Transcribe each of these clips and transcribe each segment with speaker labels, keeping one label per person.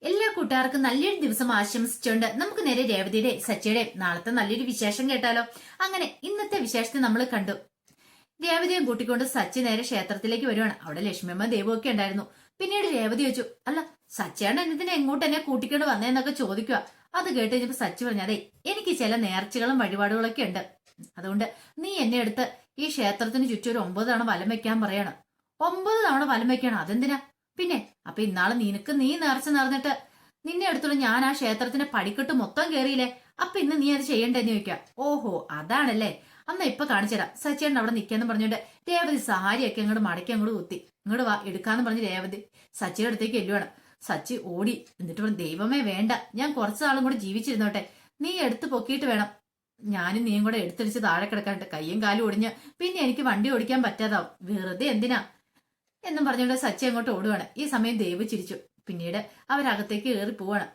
Speaker 1: എല്ലാ കൂട്ടുകാർക്കും നല്ലൊരു ദിവസം ആശംസിച്ചുകൊണ്ട് നമുക്ക് നേരെ രേവതിയുടെ സച്ചിയുടെ നാളത്തെ നല്ലൊരു വിശേഷം കേട്ടാലോ. അങ്ങനെ ഇന്നത്തെ വിശേഷത്തെ നമ്മൾ കണ്ടു. രേവതിയെ കൂട്ടിക്കൊണ്ട് സച്ചി നേരെ ക്ഷേത്രത്തിലേക്ക് വരുവാണ്. അവിടെ ലക്ഷ്മിയമ്മ ദേവൊക്കെ ഉണ്ടായിരുന്നു. പിന്നീട് രേവതി ചോദിച്ചു, അല്ല സച്ചിയാണ് എന്നതിനെ എങ്ങോട്ട് എന്നെ കൂട്ടിക്കൊണ്ട് വന്നേന്നൊക്കെ ചോദിക്കുക. അത് കേട്ട് കഴിഞ്ഞപ്പോ സച്ചി പറഞ്ഞു, അതെ എനിക്ക് ചില നേർച്ചകളും വഴിപാടുകളൊക്കെ ഉണ്ട്, അതുകൊണ്ട് നീ എന്നെ എടുത്ത് ഈ ക്ഷേത്രത്തിന് ചുറ്റും ഒരു 9 തവണ വലം വെക്കാൻ പറയാണ്. 9 തവണ വലം വെക്കണം, അതെന്തിനാ? പിന്നെ അപ്പൊ ഇന്നാള് നീ നേർച്ച നടന്നിട്ട് നിന്നെ എടുത്തോളൂ ഞാൻ ആ ക്ഷേത്രത്തിന്റെ പടിക്കെട്ട് മൊത്തം കേറിയില്ലേ, അപ്പൊ ഇന്ന് നീ അത് ചെയ്യണ്ടെന്ന് ചോദിക്കാം. ഓഹോ അതാണല്ലേ, അന്നാ ഇപ്പൊ കാണിച്ചുതരാം. സച്ചിയേട്ടൻ അവിടെ നിൽക്കാന്ന് പറഞ്ഞോണ്ട് രേവതി സാരിയൊക്കെ അങ്ങോട്ട് മടക്കി അങ്ങോട്ട് കുത്തി, ഇങ്ങോട്ട് വാ എടുക്കാന്ന് പറഞ്ഞ് രേവതി സച്ചിയുടെ അടുത്തേക്ക് എല്ലുവാണ്. സച്ചി ഓടി. എന്നിട്ട് പറഞ്ഞു, ദൈവമേ വേണ്ട, ഞാൻ കുറച്ചു നാളും കൂടെ ജീവിച്ചിരുന്നോട്ടെ, നീ എടുത്ത് പൊക്കിയിട്ട് വേണം ഞാനും നീയും കൂടെ എടുത്തടിച്ച് താഴെ കിടക്കാണ്ട്, കയ്യും കാലും ഒടിഞ്ഞ് പിന്നെ എനിക്ക് വണ്ടി ഓടിക്കാൻ പറ്റാതാവും, വെറുതെ എന്തിനാ എന്നും പറഞ്ഞുകൊണ്ട് സച്ചി അങ്ങോട്ട് ഓടുവാണ്. ഈ സമയം ദേവ് ചിരിച്ചു. പിന്നീട് അവരകത്തേക്ക് കയറി പോവാണ്.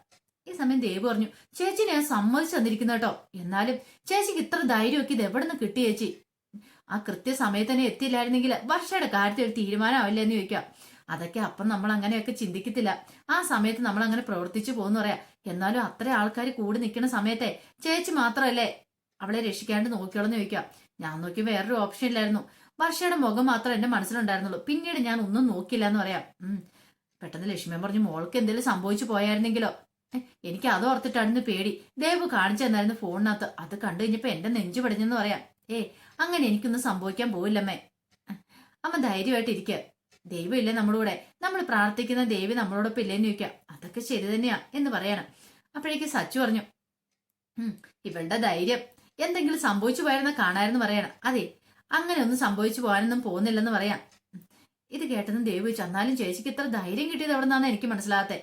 Speaker 1: ഈ സമയം ദേവ് പറഞ്ഞു, ചേച്ചി ഞാൻ സമ്മതിച്ചു തന്നിരിക്കുന്നു കേട്ടോ, എന്നാലും ചേച്ചിക്ക് ഇത്ര ധൈര്യമൊക്കെ ഇത് എവിടെ നിന്ന് കിട്ടി ചേച്ചി? ആ കൃത്യസമയത്ത് തന്നെ എത്തിയില്ലായിരുന്നെങ്കിൽ വർഷയുടെ കാര്യത്തിൽ ഒരു തീരുമാനമാവില്ല എന്ന് ചോദിക്കാം. അതൊക്കെ അപ്പം നമ്മൾ അങ്ങനെയൊക്കെ ചിന്തിക്കത്തില്ല, ആ സമയത്ത് നമ്മൾ അങ്ങനെ പ്രവർത്തിച്ചു പോകുന്നു പറയാം. എന്നാലും അത്ര ആൾക്കാർ കൂടി നിൽക്കുന്ന സമയത്തെ ചേച്ചി മാത്രമല്ലേ അവളെ രക്ഷിക്കാണ്ട് നോക്കിയോളെന്ന് ചോദിക്കാം. ഞാൻ നോക്കി വേറൊരു ഓപ്ഷൻ ഇല്ലായിരുന്നു, വർഷയുടെ മുഖം മാത്രം എന്റെ മനസ്സിലുണ്ടായിരുന്നുള്ളൂ, പിന്നീട് ഞാൻ ഒന്നും നോക്കില്ല എന്ന് പറയാം. പെട്ടെന്ന് ലക്ഷ്മിയൻ പറഞ്ഞു, മോൾക്ക് എന്തെങ്കിലും സംഭവിച്ചു പോയായിരുന്നെങ്കിലോ? എനിക്ക് അത് ഓർത്തിട്ടായിരുന്നു പേടി. ദേവ് കാണിച്ചു തന്നായിരുന്നു ഫോണിനകത്ത്, അത് കണ്ടു കഴിഞ്ഞപ്പോ എന്റെ നെഞ്ചു പടിഞ്ഞെന്ന് പറയാം. അങ്ങനെ എനിക്കൊന്നും സംഭവിക്കാൻ പോവില്ലമ്മേ, അമ്മ ധൈര്യമായിട്ട് ഇരിക്കുക, ദൈവം ഇല്ലേ നമ്മുടെ കൂടെ, നമ്മൾ പ്രാർത്ഥിക്കുന്ന ദേവി നമ്മളോടൊപ്പം ഇല്ലേന്ന് ചോദിക്കാം. അതൊക്കെ ശരി തന്നെയാ എന്ന് പറയണം. അപ്പോഴേക്ക് സച്ചു പറഞ്ഞു, ഇവളുടെ ധൈര്യം, എന്തെങ്കിലും സംഭവിച്ചു പോയായിരുന്ന കാണാരെന്ന് പറയണം. അതെ അങ്ങനെ ഒന്നും സംഭവിച്ചു പോകാനൊന്നും പോകുന്നില്ലെന്ന് പറയാം. ഇത് കേട്ടതും ദേവ് ചോദിച്ചു, എന്നാലും ചേച്ചിക്ക് ഇത്ര ധൈര്യം കിട്ടിയത് എവിടെ നിന്നാണ് എനിക്ക് മനസ്സിലാകത്തെ?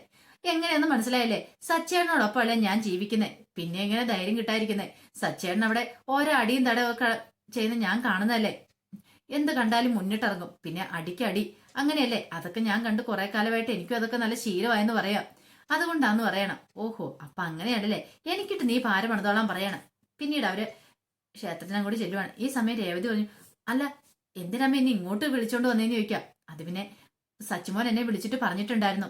Speaker 1: എങ്ങനെയൊന്നും മനസ്സിലായില്ലേ, സച്ചേട്ടനോടൊപ്പമല്ലേ ഞാൻ ജീവിക്കുന്നേ, പിന്നെ എങ്ങനെ ധൈര്യം കിട്ടാതിരിക്കുന്നേ? സച്ചേട്ടൻ അവിടെ ഓരോ അടിയും തടവൊക്കെ ചെയ്യുന്ന ഞാൻ കാണുന്നതല്ലേ, എന്ത് കണ്ടാലും മുന്നിട്ടിറങ്ങും, പിന്നെ അടിക്കടി, അങ്ങനെയല്ലേ? അതൊക്കെ ഞാൻ കണ്ട് കുറെ കാലമായിട്ട് എനിക്കും അതൊക്കെ നല്ല ശീലമായെന്ന് പറയാം, അതുകൊണ്ടാന്ന് പറയണം. ഓഹോ അപ്പൊ അങ്ങനെയാണല്ലേ, എനിക്കിട്ട് നീ ഭാരം പണിതോളാൻ പറയണം. പിന്നീട് അവര് ക്ഷേത്രത്തിനും കൂടി ചെല്ലുവാണ്. ഈ സമയം രേവതി പറഞ്ഞു, അല്ല എന്തിനമ്മ ഇനി ഇങ്ങോട്ട് വിളിച്ചോണ്ട് വന്നേന്ന് ചോദിക്കാം. അത് പിന്നെ സച്ചിമോൻ എന്നെ വിളിച്ചിട്ട് പറഞ്ഞിട്ടുണ്ടായിരുന്നു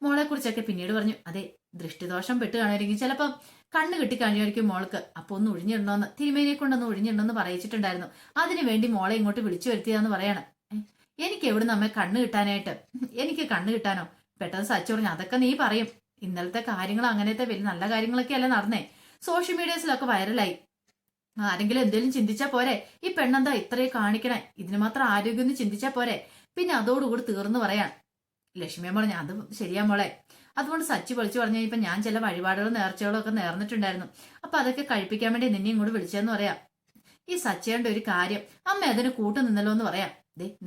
Speaker 1: മോളെ കുറിച്ചൊക്കെ. പിന്നീട് പറഞ്ഞു, അതെ ദൃഷ്ടിദോഷം പെട്ട് കാണുമായിരിക്കും, ചിലപ്പം കണ്ണ് കിട്ടി കഴിയുമായിരിക്കും മോൾക്ക്, അപ്പൊ ഒന്ന് ഒഴിഞ്ഞിടണോന്ന്, തിരുമേനിയെ കൊണ്ടൊന്ന് ഒഴിഞ്ഞിടണമെന്ന് പറയിച്ചിട്ടുണ്ടായിരുന്നു, അതിനു വേണ്ടി മോളെ ഇങ്ങോട്ട് വിളിച്ചു വരുത്തിയാന്ന് പറയാണ്. എനിക്ക് എവിടെ നമ്മെ കണ്ണ് കിട്ടാനായിട്ട്, എനിക്ക് കണ്ണ് കിട്ടാനോ? പെട്ടെന്ന് സച്ചു പറഞ്ഞു, അതൊക്കെ നീ പറയും, ഇന്നലത്തെ കാര്യങ്ങൾ അങ്ങനത്തെ വലിയ നല്ല കാര്യങ്ങളൊക്കെ അല്ല നടന്നേ, സോഷ്യൽ മീഡിയസിലൊക്കെ വൈറലായി, ആരെങ്കിലും എന്തെങ്കിലും ചിന്തിച്ചാ പോരെ, ഈ പെണ്ണെന്താ ഇത്രയും കാണിക്കണേ, ഇതിന് മാത്രം ആരോഗ്യം ഒന്ന് ചിന്തിച്ചാ പോരെ, പിന്നെ അതോടുകൂടി തീർന്നു പറയാൻ. ലക്ഷ്മിയെ പറഞ്ഞു, അത് ശരിയാ മോളെ, അതുകൊണ്ട് സച്ചി വിളിച്ചു പറഞ്ഞു കഴിഞ്ഞപ്പോ ഞാൻ ചില വഴിപാടുകളും നേർച്ചകളും ഒക്കെ നേർന്നിട്ടുണ്ടായിരുന്നു, അപ്പൊ അതൊക്കെ കഴിപ്പിക്കാൻ വേണ്ടി നിന്നെ ഇങ്ങോട്ട് വിളിച്ചതെന്ന് പറയാം. ഈ സച്ചേണ്ട ഒരു കാര്യം, അമ്മ അതിന് കൂട്ടു നിന്നല്ലോ എന്ന് പറയാം.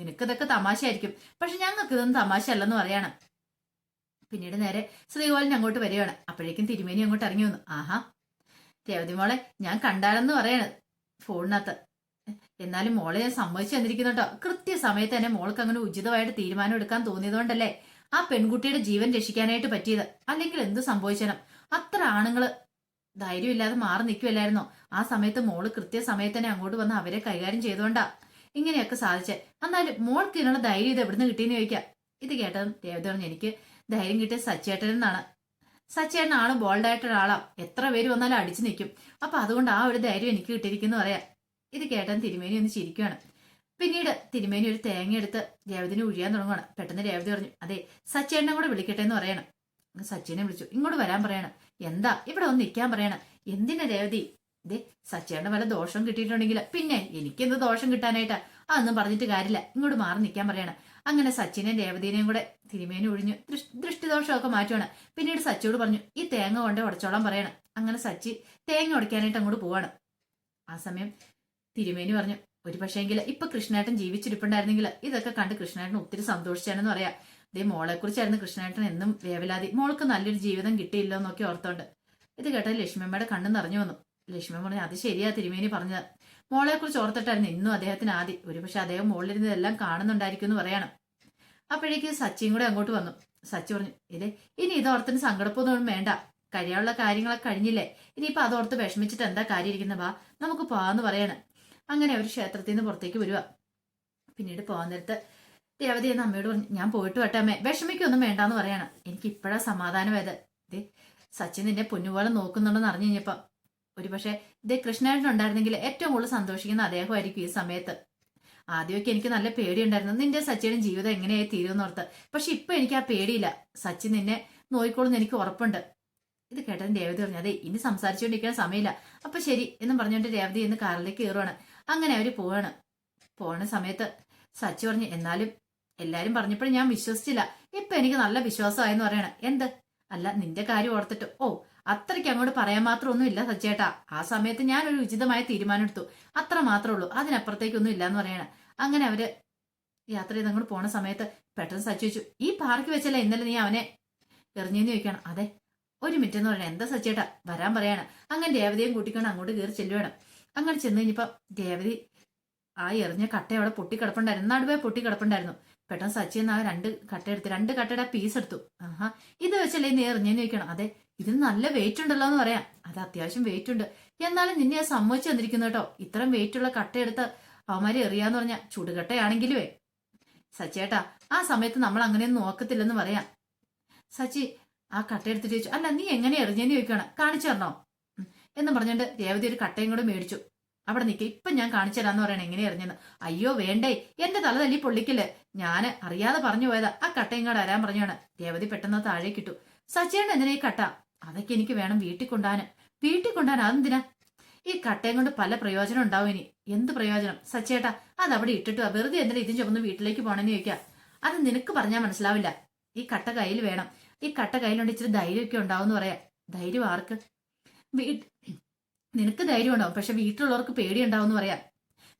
Speaker 1: നിനക്കിതൊക്കെ തമാശയായിരിക്കും, പക്ഷെ ഞങ്ങൾക്ക് ഇതൊന്നും തമാശയല്ലെന്ന് പറയാണ്. പിന്നീട് നേരെ ശ്രീകോലിന് അങ്ങോട്ട് വരികയാണ്. അപ്പോഴേക്കും തിരുമേനി അങ്ങോട്ട് ഇറങ്ങി വന്നു. ആഹാ രേവതി മോളെ ഞാൻ കണ്ടാലെന്ന് പറയാണ് ഫോണിനകത്ത്, എന്നാലും മോളെ ഞാൻ സമ്മതിച്ചു തന്നിരിക്കുന്നു കേട്ടോ, കൃത്യസമയത്ത് തന്നെ മോൾക്ക് അങ്ങനെ ഉചിതമായിട്ട് തീരുമാനം എടുക്കാൻ തോന്നിയതുകൊണ്ടല്ലേ ആ പെൺകുട്ടിയുടെ ജീവൻ രക്ഷിക്കാനായിട്ട് പറ്റിയത്, അല്ലെങ്കിൽ എന്ത് സംഭവിച്ചണം? അത്ര ആണുങ്ങള് ധൈര്യമില്ലാതെ മാറി നിൽക്കുമല്ലായിരുന്നോ? ആ സമയത്ത് മോള് കൃത്യസമയത്ത് തന്നെ അങ്ങോട്ട് വന്ന് അവരെ കൈകാര്യം ചെയ്തുകൊണ്ടാ ഇങ്ങനെയൊക്കെ സാധിച്ചേ. എന്നാലും മോൾക്ക് ഇതിനുള്ള ധൈര്യം ഇത് എവിടുന്ന് കിട്ടിയെന്ന് ചോദിക്കാം. ഇത് കേട്ടതും രേവതി പറഞ്ഞു, എനിക്ക് ധൈര്യം കിട്ടിയ സച്ചേട്ടൻ എന്നാണ്, സച്ചേട്ടൻ ആള് ബോൾഡായിട്ടൊരാളാ, എത്ര പേര് വന്നാലും അടിച്ചു നിൽക്കും, അപ്പൊ അതുകൊണ്ട് ആ ഒരു ധൈര്യം എനിക്ക് കിട്ടിയിരിക്കുന്നു പറയാം. ഇത് കേട്ടാൻ തിരുമേനി ഒന്ന് ചിരിക്കുകയാണ്. പിന്നീട് തിരുമേനി ഒരു തേങ്ങ എടുത്ത് രേവതിനെ ഒഴിയാൻ തുടങ്ങുകയാണ്. പെട്ടെന്ന് രേവതി പറഞ്ഞു, അതെ സച്ചേട്ടനെ കൂടെ വിളിക്കട്ടെ എന്ന് പറയണം. സച്ചിനെ വിളിച്ചു, ഇങ്ങോട്ട് വരാൻ പറയണം. എന്താ ഇവിടെ ഒന്ന് നിൽക്കാൻ പറയണം. എന്തിനാ രേവതി? സച്ചേട്ടന് വല്ല ദോഷം കിട്ടിയിട്ടുണ്ടെങ്കിൽ പിന്നെ എനിക്കെന്ത് ദോഷം കിട്ടാനായിട്ടാ, അതൊന്നും പറഞ്ഞിട്ട് കാര്യമില്ല, ഇങ്ങോട്ട് മാറി നിൽക്കാൻ പറയണം. അങ്ങനെ സച്ചിനെയും രേവതിനെയും കൂടെ തിരുമേനി ഒഴിഞ്ഞു ദൃഷ്ടിദോഷമൊക്കെ മാറ്റുവാണ്. പിന്നീട് സച്ചിയോട് പറഞ്ഞു, ഈ തേങ്ങ കൊണ്ട് ഉടച്ചോളാൻ പറയണം. അങ്ങനെ സച്ചി തേങ്ങ ഉടയ്ക്കാനായിട്ട് അങ്ങോട്ട് പോവാണ്. ആ സമയം തിരുമേനി പറഞ്ഞു, ഒരു പക്ഷേങ്കിൽ ഇപ്പൊ കൃഷ്ണേട്ടൻ ജീവിച്ചിരിപ്പുണ്ടായിരുന്നെങ്കിൽ ഇതൊക്കെ കണ്ട് കൃഷ്ണേട്ടൻ ഒത്തിരി സന്തോഷിച്ചാണെന്ന് പറയാം. മോളെ കുറിച്ചായിരുന്നു കൃഷ്ണേട്ടൻ എന്നും വേവലാതി, മോൾക്ക് നല്ലൊരു ജീവിതം കിട്ടിയില്ലോ എന്നൊക്കെ ഓർത്തോണ്ട്. ഇത് കേട്ടത് ലക്ഷ്മിയമ്മയുടെ കണ്ണ് നിറഞ്ഞു വന്നു. ലക്ഷ്മി പറഞ്ഞു, അത് ശരിയാ തിരുമേനി പറഞ്ഞത്, മോളെ കുറിച്ച് ഓർത്തിട്ടായിരുന്നു ഇന്നും അദ്ദേഹത്തിന് ആദ്യം, ഒരുപക്ഷെ അദ്ദേഹം മോളിലിരുന്നതെല്ലാം കാണുന്നുണ്ടായിരിക്കും എന്ന് പറയണം. അപ്പോഴേക്ക് സച്ചിയും കൂടെ അങ്ങോട്ട് വന്നു. സച്ചി പറഞ്ഞു, ഇനി ഇതോർത്തിന് സങ്കടപ്പൊന്നും വേണ്ട, കഴിയാനുള്ള കാര്യങ്ങളൊക്കെ കഴിഞ്ഞില്ലേ, ഇനിയിപ്പൊ അതോർത്ത് വിഷമിച്ചിട്ട് എന്താ കാര്യം ഇരിക്കുന്ന, വാ നമുക്ക് പോവാന്ന് പറയാണ്. അങ്ങനെ അവർ ക്ഷേത്രത്തിൽ നിന്ന് പുറത്തേക്ക് വരുക. പിന്നീട് പോകാൻ നേരത്ത് രേവതി എന്ന് അമ്മയോട് പറഞ്ഞു, ഞാൻ പോയിട്ട് വട്ടെ അമ്മേ, വിഷമിക്കൊന്നും വേണ്ടാന്ന് പറയാണ്. എനിക്ക് ഇപ്പോഴാ സമാധാനമായത്. ഇതേ സച്ചിൻ നിന്നെ പൊന്നുപോലെ നോക്കുന്നുണ്ടെന്ന് അറിഞ്ഞു കഴിഞ്ഞപ്പോ ഒരു പക്ഷേ ഇതേ കൃഷ്ണേട്ടൻ ഉണ്ടായിരുന്നെങ്കിൽ ഏറ്റവും കൂടുതൽ സന്തോഷിക്കുന്ന അദ്ദേഹമായിരിക്കും ഈ സമയത്ത്. ആദ്യമൊക്കെ എനിക്ക് നല്ല പേടിയുണ്ടായിരുന്നു, നിന്റെ സച്ചിയുടെ ജീവിതം എങ്ങനെയായി തീരുമെന്ന് ഓർത്ത്. പക്ഷെ ഇപ്പൊ എനിക്ക് ആ പേടിയില്ല. സച്ചിൻ നിന്നെ നോയിക്കോളൂന്ന് എനിക്ക് ഉറപ്പുണ്ട്. ഇത് കേട്ടതിന് രേവതി പറഞ്ഞു, അതെ ഇനി സംസാരിച്ചുകൊണ്ടിരിക്കാൻ സമയമില്ല. അപ്പൊ ശരി എന്നും പറഞ്ഞുകൊണ്ട് രേവതി ഇന്ന് കാറിലേക്ക് കയറുവാണ്. അങ്ങനെ അവര് പോവാണ്. പോണ സമയത്ത് സച്ചി പറഞ്ഞു, എന്നാലും എല്ലാരും പറഞ്ഞപ്പോഴും ഞാൻ വിശ്വസിച്ചില്ല, ഇപ്പൊ എനിക്ക് നല്ല വിശ്വാസമായെന്ന് പറയണ. എന്ത്? അല്ല നിന്റെ കാര്യം ഓർത്തിട്ട്. ഓ അത്രയ്ക്ക് അങ്ങോട്ട് പറയാൻ മാത്രം ഒന്നും ഇല്ല സച്ചേട്ടാ. ആ സമയത്ത് ഞാൻ ഒരു ഉചിതമായ തീരുമാനം എടുത്തു, അത്ര മാത്രമേ ഉള്ളൂ, അതിനപ്പുറത്തേക്കൊന്നും ഇല്ലാന്ന് പറയണ. അങ്ങനെ അവര് യാത്ര ചെയ്ത് അങ്ങോട്ട് പോണ സമയത്ത് പെട്ടെന്ന് സച്ചി ചോദിച്ചു, ഈ പാർക്കിൽ വെച്ചല്ലേ ഇന്നലെ നീ അവനെ എറിഞ്ഞെന്ന് ചോദിക്കണം. അതെ. ഒരു മിനിറ്റ് എന്ന് പറയണ. എന്താ സച്ചേട്ടാ? വരാൻ പറയാണ്. അങ്ങനെ രേവതിയും കൂട്ടിക്കൊണ്ട് അങ്ങോട്ട് കയറി ചെല്ലുവേണം. അങ്ങനെ ചെന്ന് കഴിഞ്ഞപ്പോ രേവതി ആ എറിഞ്ഞ കട്ട അവിടെ പൊട്ടിക്കിടപ്പുണ്ടായിരുന്നു, നടുവേ പൊട്ടിക്കിടപ്പുണ്ടായിരുന്നു. പെട്ടെന്ന് സച്ചി എന്ന് ആ കട്ട എടുത്ത് 2 കട്ടയുടെ പീസ് എടുത്തു. ആഹാ, ഇത് വെച്ചല്ലേ നീ എറിഞ്ഞെന്ന് ചോദിക്കണം. അതെ, ഇതിന് നല്ല വെയിറ്റ് ഉണ്ടല്ലോ എന്ന് പറയാം. അത് അത്യാവശ്യം വെയിറ്റ് ഉണ്ട്, എന്നാലും നിന്നെ അത് സമ്മതിച്ചു തന്നിരിക്കുന്നു കേട്ടോ. ഇത്രയും വെയിറ്റ് ഉള്ള കട്ട എടുത്ത് അവന്മാരെ എറിയാന്ന് പറഞ്ഞ ചുടുകട്ടയാണെങ്കിലുവേ സച്ചേട്ടാ, ആ സമയത്ത് നമ്മൾ അങ്ങനെയൊന്നും നോക്കത്തില്ലെന്ന് പറയാം. സച്ചി ആ കട്ട എടുത്തിട്ട് ചോദിച്ചു, അല്ല നീ എങ്ങനെ എറിഞ്ഞെന്ന് ചോദിക്കണം, കാണിച്ചു തരണോ എന്ന് പറഞ്ഞുകൊണ്ട് രേവതി ഒരു കട്ടയും കൂടെ മേടിച്ചു. അവിടെ നിൽക്കുക, ഇപ്പൊ ഞാൻ കാണിച്ചു തരാന്ന് പറയണ എങ്ങനെ എറിഞ്ഞെന്ന്. അയ്യോ വേണ്ടേ, എന്റെ തല തല്ലി പൊള്ളിക്കല്, ഞാന് അറിയാതെ പറഞ്ഞു പോയതാ, ആ കട്ടയും കൂടെ വരാൻ പറഞ്ഞാണ്. രേവതി പെട്ടെന്ന് താഴേക്ക് ഇട്ടു. സച്ചേട്ടൻ എന്തിനാ ഈ കട്ട? അതൊക്കെ എനിക്ക് വേണം വീട്ടിൽ കൊണ്ടാന്. വീട്ടിൽ കൊണ്ടാൻ അതെന്തിനാ? ഈ കട്ടയും കൊണ്ട് പല പ്രയോജനം ഉണ്ടാവും ഇനി. എന്ത് പ്രയോജനം സച്ചേട്ടാ? അത് അവിടെ ഇട്ടിട്ട് വെറുതെ എന്തിനാ ഇതും ചുമന്ന് വീട്ടിലേക്ക് പോണെന്ന് ചോദിക്കാം. അത് നിനക്ക് പറഞ്ഞാൽ മനസ്സിലാവില്ല. ഈ കട്ട കയ്യിൽ വേണം. ഈ കട്ട കയ്യിലുണ്ട് ഇച്ചിരി ധൈര്യമൊക്കെ ഉണ്ടാവും പറയാ. ധൈര്യം ആർക്ക്? നിനക്ക് ധൈര്യം ഉണ്ടാവും, പക്ഷെ വീട്ടിലുള്ളവർക്ക് പേടിയുണ്ടാവും പറയാം.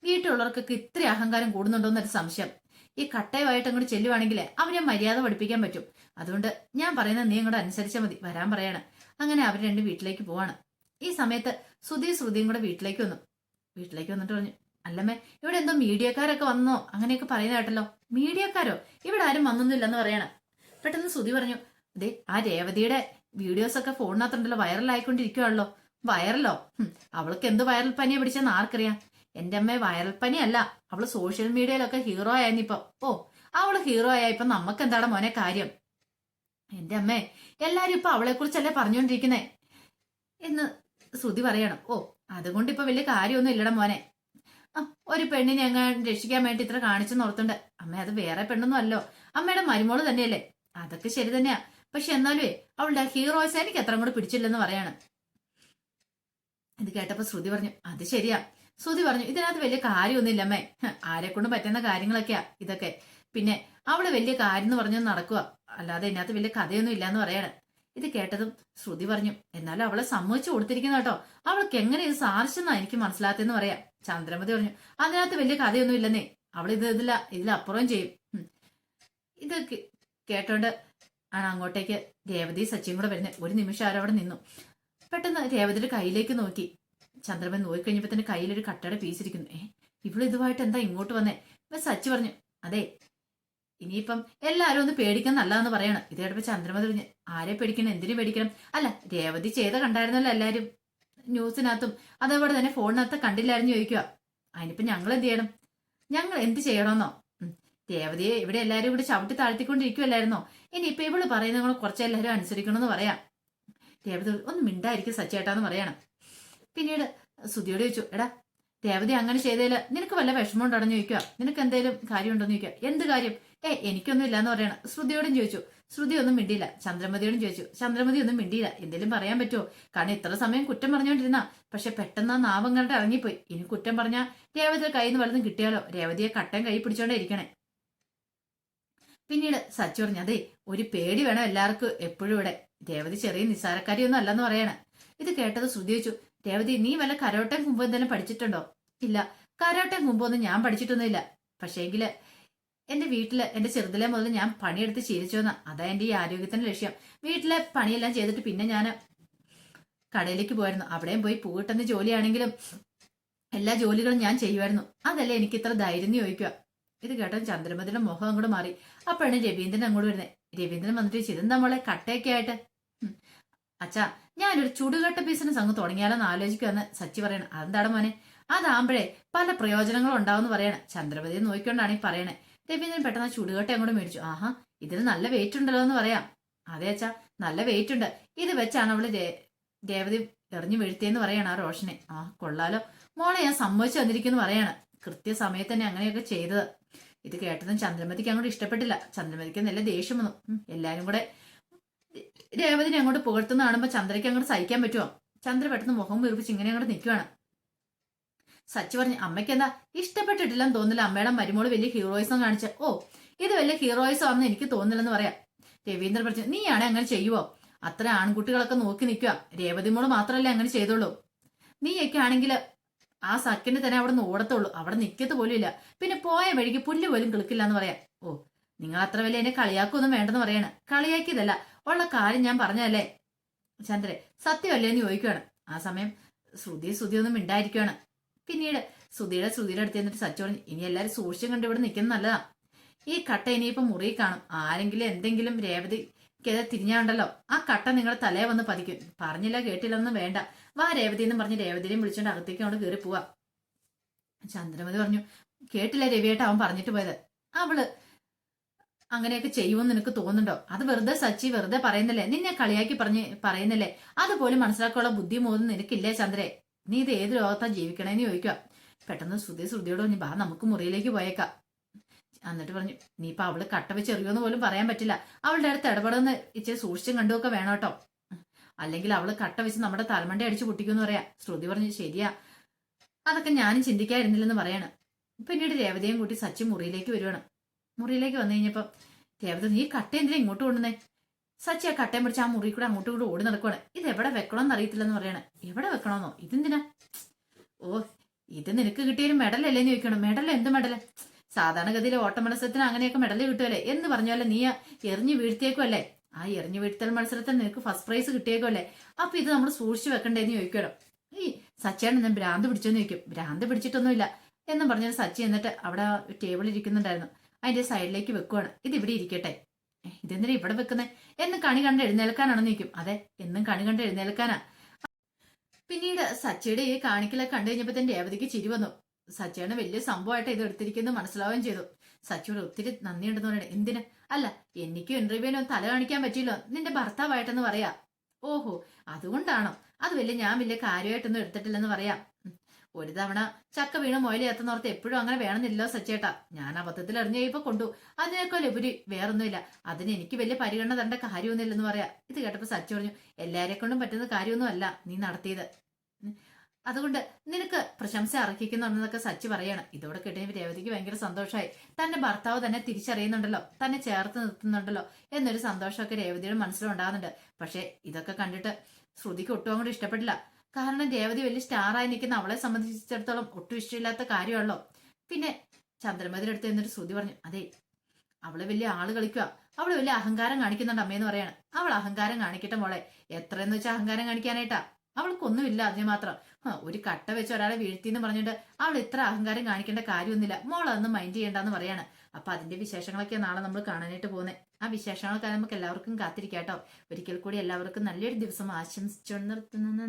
Speaker 1: വീട്ടിലുള്ളവർക്കൊക്കെ ഇത്ര അഹങ്കാരം കൂടുന്നുണ്ടോന്നൊരു സംശയം. ഈ കട്ടയുമായിട്ട് അങ്ങോട്ട് ചെല്ലുവാണെങ്കിൽ അവരെ മര്യാദ പഠിപ്പിക്കാൻ പറ്റും. അതുകൊണ്ട് ഞാൻ പറയുന്നത് നീ അങ്ങോട്ട് അനുസരിച്ചാൽ മതി, വരാൻ പറയാണ്. അങ്ങനെ അവർ 2 വീട്ടിലേക്ക് പോവാണ്. ഈ സമയത്ത് ശ്രുതിയും കൂടെ വീട്ടിലേക്ക് വന്നിട്ട് പറഞ്ഞു, അല്ലമ്മേ ഇവിടെ എന്തോ മീഡിയക്കാരൊക്കെ വന്നോ അങ്ങനെയൊക്കെ പറയുന്ന കേട്ടല്ലോ. മീഡിയക്കാരോ? ഇവിടെ ആരും വന്നൊന്നുമില്ലെന്ന് പറയണം. പെട്ടെന്ന് ശ്രുതി പറഞ്ഞു, അതെ ആ രേവതിയുടെ വീഡിയോസ് ഒക്കെ ഫോണിനകത്തുണ്ടല്ലോ, വൈറലായിക്കൊണ്ടിരിക്കുവാണല്ലോ. വൈറലോ? അവൾക്ക് എന്ത് വൈറൽ പനിയെ പിടിച്ചെന്ന് ആർക്കറിയാം. എന്റെ അമ്മ വൈറൽ പനിയല്ല, അവള് സോഷ്യൽ മീഡിയയിലൊക്കെ ഹീറോ ആയിരുന്നിപ്പോ. ഓ അവള് ഹീറോ ആയ ഇപ്പൊ നമുക്ക് എന്താണ് മോനെ കാര്യം? എന്റെ അമ്മേ എല്ലാരും ഇപ്പൊ അവളെ കുറിച്ചല്ലേ പറഞ്ഞുകൊണ്ടിരിക്കുന്നേ എന്ന് ശ്രുതി പറയണം. ഓ അതുകൊണ്ട് ഇപ്പൊ വലിയ കാര്യമൊന്നും ഇല്ലട മോനെ. ഒരു പെണ്ണിനെ അങ്ങ് രക്ഷിക്കാൻ വേണ്ടി ഇത്ര കാണിച്ചെന്ന് ഓർത്തുണ്ട്. അമ്മ അത് വേറെ പെണ്ണൊന്നും അല്ലോ, അമ്മയുടെ മരുമോള് തന്നെയല്ലേ. അതൊക്കെ ശരി തന്നെയാ, പക്ഷെ എന്നാലും അവളുടെ ഹീറോയ്സ് എനിക്ക് എത്ര കൂടെ പിടിച്ചില്ലെന്ന് പറയാണ്. ഇത് കേട്ടപ്പോ ശ്രുതി പറഞ്ഞു, അത് ശരിയാ. ശ്രുതി പറഞ്ഞു, ഇതിനകത്ത് വലിയ കാര്യമൊന്നുമില്ല അമ്മേ, ആരെ കൊണ്ട് പറ്റുന്ന കാര്യങ്ങളൊക്കെയാ ഇതൊക്കെ. പിന്നെ അവള് വലിയ കാര്യം എന്ന് പറഞ്ഞു നടക്കുക, അല്ലാതെ ഇതിനകത്ത് വലിയ കഥയൊന്നും ഇല്ലാന്ന് പറയാണ്. ഇത് കേട്ടതും ശ്രുതി പറഞ്ഞു, എന്നാലും അവളെ സമ്മതിച്ചു കൊടുത്തിരിക്കുന്ന കേട്ടോ, അവൾക്ക് എങ്ങനെ ഇത് സാധിച്ചെന്നാ എനിക്ക് മനസ്സിലാത്തെന്ന് പറയാം. ചന്ദ്രമതി പറഞ്ഞു, അതിനകത്ത് വലിയ കഥയൊന്നും ഇല്ലെന്നേ, അവൾ ഇതിലപ്പുറം ചെയ്യും. ഇത് കേട്ടോണ്ട് ആണ് അങ്ങോട്ടേക്ക് രേവതി സച്ചിയും കൂടെ വരുന്നത്. ഒരു നിമിഷം അവരവിടെ നിന്നു. പെട്ടെന്ന് രേവതിയുടെ കയ്യിലേക്ക് നോക്കി. ചന്ദ്രമൻ നോക്കിക്കഴിഞ്ഞപ്പോ തന്നെ കയ്യിലൊരു കട്ടയുടെ പീസ് ഇരിക്കുന്നു. ഇവിടെ ഇതുമായിട്ട് എന്താ ഇങ്ങോട്ട് വന്നേ? സച്ചി പറഞ്ഞു, അതെ ഇനിയിപ്പം എല്ലാരും ഒന്ന് പേടിക്കാൻ നല്ലതെന്ന് പറയണം. ഇത് കേട്ടപ്പോ ചന്ദ്രമതി പറഞ്ഞു, ആരെ പേടിക്കണം, എന്തിനു പേടിക്കണം? അല്ല രേവതി ചെയ്ത കണ്ടായിരുന്നല്ലോ എല്ലാരും ന്യൂസിനകത്തും അതേപോലെ തന്നെ ഫോണിനകത്ത് കണ്ടില്ലായിരുന്നു ചോദിക്കുക. അതിനിപ്പോ ഞങ്ങൾ എന്ത് ചെയ്യണം? ഞങ്ങൾ എന്ത് ചെയ്യണമെന്നോ? രേവതിയെ ഇവിടെ എല്ലാരും ഇവിടെ ചവിട്ടി താഴ്ത്തിക്കൊണ്ടിരിക്കുവല്ലായിരുന്നോ? ഇനിയിപ്പൊ ഇവള് പറയുന്ന കുറച്ചെല്ലാരും അനുസരിക്കണമെന്ന് പറയാം. രേവതി ഒന്ന് മിണ്ടായിരിക്കും സച്ചേട്ടാന്ന് പറയണം. പിന്നീട് ശ്രുതിയോട് ചോദിച്ചു, എടാ രേവതി അങ്ങനെ ചെയ്തേല് നിനക്ക് വല്ല വിഷമം ഉണ്ടോന്ന് ചോദിക്കുക. നിനക്ക് എന്തേലും കാര്യം ഉണ്ടോന്ന് ചോദിക്കുക. എന്ത് കാര്യം? എനിക്കൊന്നും ഇല്ലാന്ന് പറയണം. ശ്രുതിയോടും ചോദിച്ചു. ശ്രുതി ഒന്നും മിണ്ടിയില്ല. ചന്ദ്രമതിയോടും ചോദിച്ചു. ചന്ദ്രമതി ഒന്നും മിണ്ടിയില്ല. എന്തേലും പറയാൻ പറ്റുമോ? കാരണം ഇത്ര സമയം കുറ്റം പറഞ്ഞുകൊണ്ടിരുന്ന, പക്ഷെ പെട്ടെന്ന് ആ നാവം കണ്ടിട്ട് ഇറങ്ങിപ്പോയി. ഇനി കുറ്റം പറഞ്ഞാൽ രേവതിയുടെ കയ്യിൽ നിന്ന് വല്ലതും കിട്ടിയാലോ? രേവതിയെ കട്ടൻ കൈ പിടിച്ചോണ്ടേ ഇരിക്കണേ. പിന്നീട് സച്ചു പറഞ്ഞു, അതെ ഒരു പേടി വേണം എല്ലാവർക്കും എപ്പോഴും ഇവിടെ. രേവതി ചെറിയ നിസ്സാരക്കാരിയൊന്നും അല്ലെന്ന് പറയണ. ഇത് കേട്ടത് ശ്രുതി ചോദിച്ചു, രേവതി നീ വല്ല കരോട്ടയും കുമ്പോ എന്തെങ്കിലും പഠിച്ചിട്ടുണ്ടോ? ഇല്ല, കരോട്ടയും കുമ്പൊന്നും ഞാൻ പഠിച്ചിട്ടൊന്നുമില്ല. പക്ഷേങ്കില് എന്റെ വീട്ടില് എന്റെ ചെറുതിലെ മുതൽ ഞാൻ പണിയെടുത്ത് ശീലിച്ചോന്നാ. അതാ എന്റെ ഈ ആരോഗ്യത്തിന്റെ ലക്ഷ്യം. വീട്ടിലെ പണിയെല്ലാം ചെയ്തിട്ട് പിന്നെ ഞാൻ കടയിലേക്ക് പോയിരുന്നു. അവിടെയും പോയി പൂവിട്ടെന്ന ജോലിയാണെങ്കിലും എല്ലാ ജോലികളും ഞാൻ ചെയ്യുമായിരുന്നു. അതല്ലേ എനിക്ക് ഇത്ര ധൈര്യം ചോദിക്കുക. ഇത് കേട്ടോ ചന്ദ്രമതിയുടെ മുഖം അങ്ങോട്ട് മാറി. അപ്പോഴാണ് രവീന്ദ്രൻ അങ്ങോട്ട് വരുന്നത്. രവീന്ദ്രൻ വന്നിട്ട് ഇതെന്താ മോളെ കട്ടയൊക്കെ ആയിട്ട്? അച്ഛാ ഞാനൊരു ചുടുകട്ട ബിസിനസ് അങ്ങ് തുടങ്ങിയാലോന്ന് ആലോചിക്കുമെന്ന് സച്ചി പറയണേ. അതെന്താണ് മോനെ? അതാകുമ്പോഴേ പല പ്രയോജനങ്ങളും ഉണ്ടാവും പറയണേ. ചന്ദ്രമതിയെ നോക്കിക്കൊണ്ടാണ് ഈ പറയണേ. രവീന്ദ്രൻ പെട്ടെന്ന് ചുടുകട്ട അങ്ങോട്ട് മേടിച്ചു. ആഹാ, ഇതിന് നല്ല വെയിറ്റ് ഉണ്ടല്ലോ എന്ന് പറയാം. അതെ അച്ഛാ, നല്ല വെയിറ്റ് ഉണ്ട്. ഇത് വെച്ചാണ് അവള് രേവതി എറിഞ്ഞു വീഴ്ത്തിയെന്ന് പറയാണ് ആ റോഷനെ. ആ കൊള്ളാലോ മോളെ, ഞാൻ സമ്മതിച്ചു വന്നിരിക്കുന്നു പറയാണ്. കൃത്യസമയത്ത് തന്നെ അങ്ങനെയൊക്കെ ചെയ്തത്. ഇത് കേട്ടതും ചന്ദ്രമതിക്ക് അങ്ങോട്ട് ഇഷ്ടപ്പെട്ടില്ല. ചന്ദ്രമതിക്ക് നല്ല ദേഷ്യം വന്നു. എല്ലാരും കൂടെ രേവതിനെ അങ്ങോട്ട് പുകഴ്ത്തുന്ന കാണുമ്പോ ചന്ദ്രയ്ക്ക് അങ്ങോട്ട് സഹിക്കാൻ പറ്റുമോ? ചന്ദ്ര പെട്ടെന്ന് മുഖം വീർപ്പിച്ച് ഇങ്ങനെ അങ്ങോട്ട് നിൽക്കുവാണ്. സച്ചി പറഞ്ഞു, അമ്മയ്ക്ക് എന്താ ഇഷ്ടപ്പെട്ടിട്ടില്ലെന്ന് തോന്നില്ല. അമ്മയുടെ മരുമോള് വലിയ ഹീറോയിസം കാണിച്ച. ഓ, ഇത് വലിയ ഹീറോയിസം ആണെന്ന് എനിക്ക് തോന്നില്ലെന്ന് പറയാം. രവീന്ദ്രൻ പറഞ്ഞു, നീയാണെ അങ്ങനെ ചെയ്യുവോ? അത്ര ആൺകുട്ടികളൊക്കെ നോക്കി നിൽക്കുക. രേവതി മോള് മാത്രമല്ലേ അങ്ങനെ ചെയ്തോളൂ. നീയൊക്കെ ആണെങ്കിൽ ആ സെക്കൻഡ് തന്നെ അവിടെ നിന്ന് ഓടത്തുള്ളൂ. അവിടെ നിൽക്കത്ത് പോലും ഇല്ല. പിന്നെ പോയ വഴിക്ക് പുല്ല് പോലും കിളിക്കില്ല എന്ന് പറയാം. ഓ, നിങ്ങൾ അത്ര വലിയ എന്നെ കളിയാക്കൊന്നും വേണ്ടെന്ന് പറയാണ്. കളിയാക്കിയതല്ല, ഉള്ള കാര്യം ഞാൻ പറഞ്ഞതല്ലേ ചന്ദ്രൻ, സത്യമല്ലേ എന്ന് ചോദിക്കുകയാണ്. ആ സമയം ശ്രുതി ഒന്നും മിണ്ടായിരിക്കുകയാണ്. പിന്നീട് ശ്രുതിയുടെ അടുത്ത് എന്നിട്ട് സച്ചു പറഞ്ഞു, ഇനി എല്ലാരും സൂക്ഷിച്ചും കണ്ട് ഇവിടെ നിൽക്കുന്നത് നല്ലതാ. ഈ കട്ട ഇനിയിപ്പം മുറി കാണും. ആരെങ്കിലും എന്തെങ്കിലും രേവതിക്കെതിരെ തിരിഞ്ഞാണ്ടല്ലോ, ആ കട്ട നിങ്ങളുടെ തലയെ വന്ന് പതിക്കും. പറഞ്ഞില്ല കേട്ടില്ലൊന്നും വേണ്ട. വാ രേവതി എന്നും പറഞ്ഞ് രേവതിയും വിളിച്ചോണ്ട് അകത്തേക്ക് അവിടെ കയറി പോവാ. ചന്ദ്രമതി പറഞ്ഞു, കേട്ടില്ല രവിയേട്ട അവൻ പറഞ്ഞിട്ട് പോയത്. അവള് അങ്ങനെയൊക്കെ ചെയ്യുമെന്ന് നിനക്ക് തോന്നുന്നുണ്ടോ? അത് വെറുതെ സച്ചി വെറുതെ പറയുന്നില്ലേ, നിന്നെ കളിയാക്കി പറയുന്നില്ലേ? അതുപോലും മനസ്സിലാക്കാനുള്ള ബുദ്ധി മോന്നും നിനക്കില്ലേ ചന്ദ്രേ? നീ ഇത് ഏത് ലോകത്താ ജീവിക്കണേന്ന് ചോദിക്കുക. പെട്ടെന്ന് ശ്രുതിയോട് പറഞ്ഞു, ബാ നമുക്ക് മുറിയിലേക്ക് പോയേക്കാം. എന്നിട്ട് പറഞ്ഞു, നീ ഇപ്പൊ അവള് കട്ട വെച്ച് എറിയോന്ന് പോലും പറയാൻ പറ്റില്ല. അവളുടെ അടുത്ത് ഇടപെടുന്ന ഇച്ചിരി സൂക്ഷിച്ചും കണ്ടുമൊക്കെ വേണം കേട്ടോ. അല്ലെങ്കിൽ അവള് കട്ട വെച്ച് നമ്മുടെ തലമണ്ട അടിച്ചു പൊട്ടിക്കുമെന്ന് പറയാം. ശ്രുതി പറഞ്ഞു, ശരിയാ, അതൊക്കെ ഞാനും ചിന്തിക്കാതിരുന്നില്ലെന്ന് പറയാണ്. പിന്നീട് രേവതിയും കൂട്ടി സച്ചി മുറിയിലേക്ക് വരുവാണ്. മുറിയിലേക്ക് വന്നു കഴിഞ്ഞപ്പോ രേവതി, നീ കട്ട എന്തിനാ ഇങ്ങോട്ട് കൊണ്ടുവന്നേ? സച്ചി ആ കട്ടയും പിടിച്ച് ആ മുറി കൂടെ അങ്ങോട്ടും കൂടെ ഓടി നടക്കുവാണ്. ഇത് എവിടെ വെക്കണമെന്ന് അറിയത്തില്ലെന്ന് പറയണേ. എവിടെ വെക്കണമെന്നോ? ഇതെന്തിനാ? ഓ, ഇത് നിനക്ക് കിട്ടിയൊരു മെഡലല്ലേന്ന് ചോദിക്കണം. മെഡൽ? എന്ത് മെഡല്? സാധാരണഗതിയിൽ ഓട്ട മത്സരത്തിന് അങ്ങനെയൊക്കെ മെഡൽ കിട്ടുമല്ലേ എന്ന് പറഞ്ഞാലേ നീ എറിഞ്ഞു വീഴ്ത്തിയേക്കുമല്ലേ. ആ എറിഞ്ഞു വീഴ്ത്തൽ മത്സരത്തിൽ നിനക്ക് ഫസ്റ്റ് പ്രൈസ് കിട്ടിയേക്കുമല്ലേ. അപ്പൊ ഇത് നമ്മൾ സൂക്ഷിച്ചു വെക്കണ്ടേന്ന് ചോദിക്കണം. ഈ സച്ചിയാണ് ഞാൻ ഭ്രാന്ത് പിടിച്ചെന്ന് ചോദിക്കും. ഭ്രാന്ത് പിടിച്ചിട്ടൊന്നുമില്ല എന്ന് പറഞ്ഞാൽ സച്ചി എന്നിട്ട് അവിടെ ടേബിൾ ഇരിക്കുന്നുണ്ടായിരുന്നു, അതിന്റെ സൈഡിലേക്ക് വെക്കുവാണ്. ഇത് ഇവിടെ ഇരിക്കട്ടെ. ഇതെന്തിനാ ഇവിടെ വെക്കുന്നേ? എന്നും കണി കണ്ട് എഴുന്നേൽക്കാനാണെന്ന് ചോദിക്കും. അതെ, എന്നും കണി കണ്ട് എഴുന്നേൽക്കാനാ. പിന്നീട് സച്ചിയുടെ ഈ കാണിക്കലൊക്കെ കണ്ടു കഴിഞ്ഞപ്പോ തന്നെ രേവതിക്ക് ചിരി വന്നു. സച്ചിയാണ് വലിയ സംഭവമായിട്ട് ഇത് എടുത്തിരിക്കുന്നത് മനസ്സിലാവുകയും ചെയ്തു. സച്ചിയോട് ഒത്തിരി നന്ദിയുണ്ടെന്ന് പറയണേ. എന്തിന്? അല്ല, എനിക്കും ഇന്റർവ്യൂവിനും തല കാണിക്കാൻ പറ്റിയില്ലോ, നിന്റെ ഭർത്താവായിട്ടെന്ന് പറയാ. ഓഹോ, അതുകൊണ്ടാണോ? അത് ഞാൻ വലിയ കാര്യമായിട്ടൊന്നും എടുത്തിട്ടില്ലെന്ന് പറയാം. ഒരു തവണ ചക്ക വീണ് മൊയില എത്തുന്നോർത്ത് എപ്പോഴും അങ്ങനെ വേണമെന്നില്ലോ സച്ചേട്ടാ. ഞാൻ അബദ്ധത്തിൽ എറിഞ്ഞു കഴിയുമ്പോ കൊണ്ടു, അതിനേക്കാൾ ഉപരി വേറൊന്നുമില്ല. അതിന് എനിക്ക് വലിയ പരിഗണന തരേണ്ട കാര്യമൊന്നുമില്ലെന്ന് പറയാ. ഇത് കേട്ടപ്പോ സച്ചി പറഞ്ഞു, എല്ലാരെ കൊണ്ടും പറ്റുന്ന കാര്യമൊന്നും അല്ല നീ നടത്തിയത്. അതുകൊണ്ട് നിനക്ക് പ്രശംസ അർഹിക്കുന്നുണ്ടെന്നൊക്കെ സച്ചി പറയാണ്. ഇതോടെ കേട്ടപ്പോൾ രേവതിക്ക് ഭയങ്കര സന്തോഷമായി. തന്റെ ഭർത്താവ് തന്നെ തിരിച്ചറിയുന്നുണ്ടല്ലോ, തന്നെ ചേർത്ത് നിർത്തുന്നുണ്ടല്ലോ എന്നൊരു സന്തോഷമൊക്കെ രേവതിയുടെ മനസ്സിലുണ്ടാകുന്നുണ്ട്. പക്ഷെ ഇതൊക്കെ കണ്ടിട്ട് ശ്രുതിക്ക് ഒട്ടും അങ്ങോട്ട് ഇഷ്ടപ്പെട്ടില്ല. കാരണം രേവതി വലിയ സ്റ്റാറായി നിൽക്കുന്ന അവളെ സംബന്ധിച്ചിടത്തോളം ഒട്ടും ഇഷ്ടമില്ലാത്ത കാര്യമാണല്ലോ. പിന്നെ ചന്ദ്രമതിയുടെ അടുത്ത് എന്നിട്ട് ശ്രുതി പറഞ്ഞു, അതെ, അവള് വലിയ ആള് കളിക്കുക, അവള് വലിയ അഹങ്കാരം കാണിക്കുന്നുണ്ട് അമ്മയെന്ന് പറയാണ്. അവൾ അഹങ്കാരം കാണിക്കട്ടെ മോളെ, എത്രയെന്ന് വെച്ചാൽ അഹങ്കാരം കാണിക്കാനായിട്ടാ? അവൾക്കൊന്നുമില്ല അതിന് മാത്രം. ഒരു കട്ട വെച്ച് ഒരാളെ വീഴ്ത്തിന്ന് പറഞ്ഞിട്ട് അവൾ ഇത്ര അഹങ്കാരം കാണിക്കേണ്ട കാര്യമൊന്നുമില്ല. മോൾ അതൊന്നും മൈൻഡ് ചെയ്യണ്ടെന്ന് പറയാണ്. അപ്പൊ അതിന്റെ വിശേഷങ്ങളൊക്കെ നാളെ നമ്മൾ കാണാനായിട്ട് പോകുന്നത്. ആ വിശേഷങ്ങളൊക്കെ നമുക്ക് എല്ലാവർക്കും കാത്തിരിക്കാട്ടോ. ഒരിക്കൽ കൂടി എല്ലാവർക്കും നല്ലൊരു ദിവസം ആശംസിച്ചു നിർത്തുന്നു.